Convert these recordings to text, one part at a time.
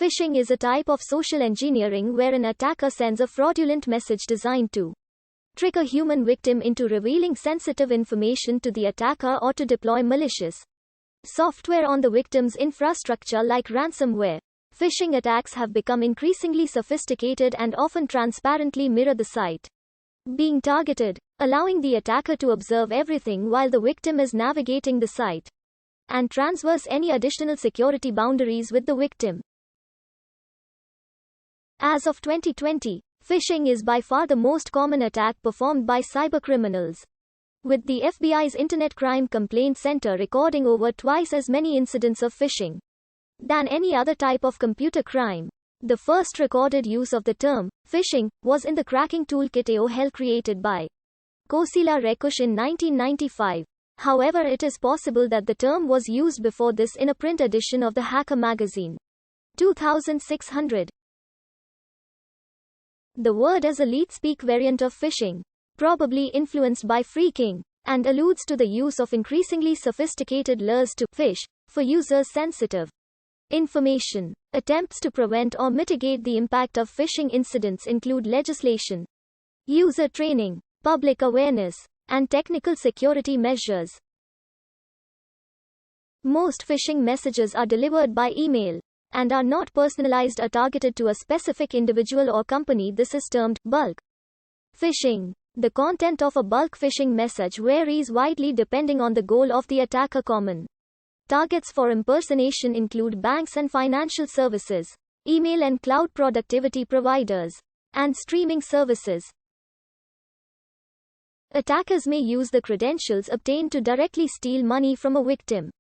Phishing is a type of social engineering where an attacker sends a fraudulent message designed to trick a human victim into revealing sensitive information to the attacker or to deploy malicious software on the victim's infrastructure like ransomware. Phishing attacks have become increasingly sophisticated and often transparently mirror the site being targeted, allowing the attacker to observe everything while the victim is navigating the site and transverse any additional security boundaries with the victim. As of 2020, phishing is by far the most common attack performed by cybercriminals, with the FBI's Internet Crime Complaint Center recording over twice as many incidents of phishing than any other type of computer crime. The first recorded use of the term phishing was in the cracking toolkit AOL created by Kosila Rekush in 1995. However, it is possible that the term was used before this in a print edition of the Hacker magazine. 2600. The word is a leet-speak variant of phishing, probably influenced by phreaking, and alludes to the use of increasingly sophisticated lures to phish for users' sensitive information. Attempts to prevent or mitigate the impact of phishing incidents include legislation, user training, public awareness, and technical security measures. Most phishing messages are delivered by email and are not personalized or targeted to a specific individual or company. This is termed bulk phishing. The content of a bulk phishing message varies widely depending on the goal of the attacker. Common targets for impersonation include banks and financial services, email and cloud productivity providers, and streaming services. Attackers may use the credentials obtained to directly steal money from a victim,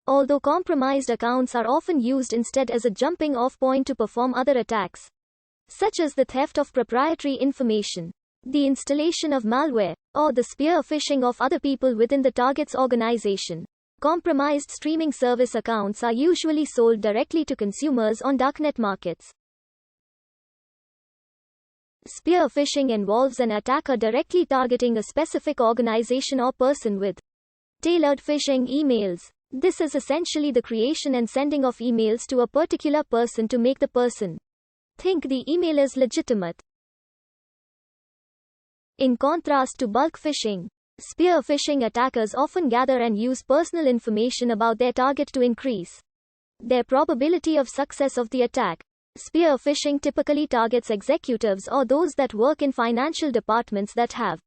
although compromised accounts are often used instead as a jumping-off point to perform other attacks, such as the theft of proprietary information, the installation of malware, or the spear phishing of other people within the target's organization. Compromised streaming service accounts are usually sold directly to consumers on darknet markets. Spear phishing involves an attacker directly targeting a specific organization or person with tailored phishing emails. This is essentially the creation and sending of emails to a particular person to make the person think the email is legitimate. In contrast to bulk phishing, spear phishing attackers often gather and use personal information about their target to increase their probability of success of the attack. Spear phishing typically targets executives or those that work in financial departments that have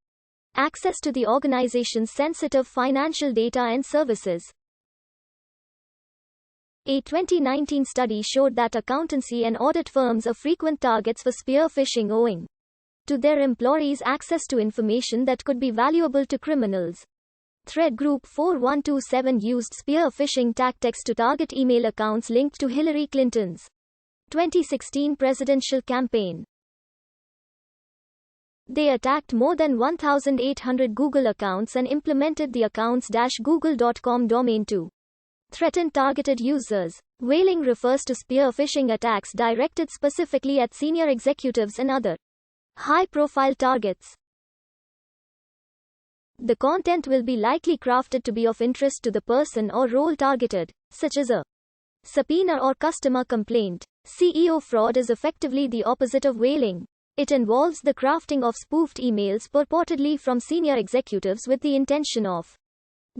access to the organization's sensitive financial data and services. A 2019 study showed that accountancy and audit firms are frequent targets for spear phishing owing to their employees' access to information that could be valuable to criminals. Threat Group 4127 used spear phishing tactics to target email accounts linked to Hillary Clinton's 2016 presidential campaign. They attacked more than 1,800 Google accounts and implemented the accounts-google.com domain to threaten targeted users. Whaling refers to spear phishing attacks directed specifically at senior executives and other high-profile targets. The content will be likely crafted to be of interest to the person or role targeted, such as a subpoena or customer complaint. CEO fraud is effectively the opposite of whaling. It involves the crafting of spoofed emails purportedly from senior executives with the intention of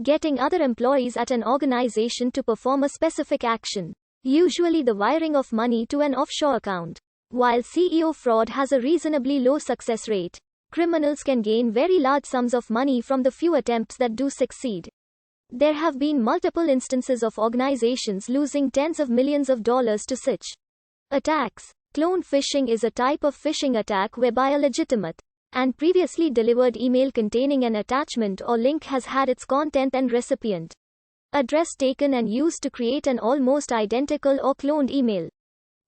getting other employees at an organization to perform a specific action, usually the wiring of money to an offshore account. While CEO fraud has a reasonably low success rate, criminals can gain very large sums of money from the few attempts that do succeed. There have been multiple instances of organizations losing tens of millions of dollars to such attacks. Clone phishing is a type of phishing attack whereby a legitimate and previously delivered email containing an attachment or link has had its content and recipient address taken and used to create an almost identical or cloned email.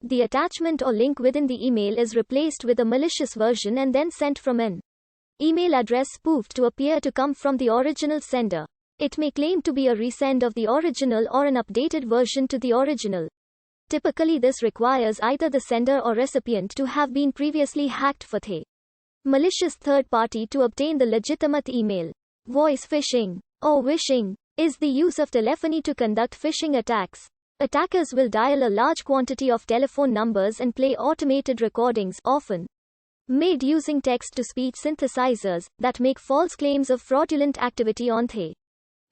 The attachment or link within the email is replaced with a malicious version and then sent from an email address spoofed to appear to come from the original sender. It may claim to be a resend of the original or an updated version to the original. Typically, this requires either the sender or recipient to have been previously hacked for the malicious third party to obtain the legitimate email. Voice phishing, or wishing, is the use of telephony to conduct phishing attacks. Attackers will dial a large quantity of telephone numbers and play automated recordings, often made using text-to-speech synthesizers, that make false claims of fraudulent activity on the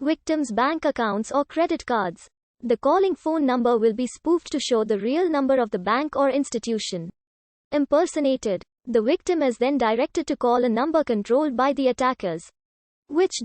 victim's bank accounts or credit cards. The calling phone number will be spoofed to show the real number of the bank or institution impersonated. The victim is then directed to call a number controlled by the attackers, which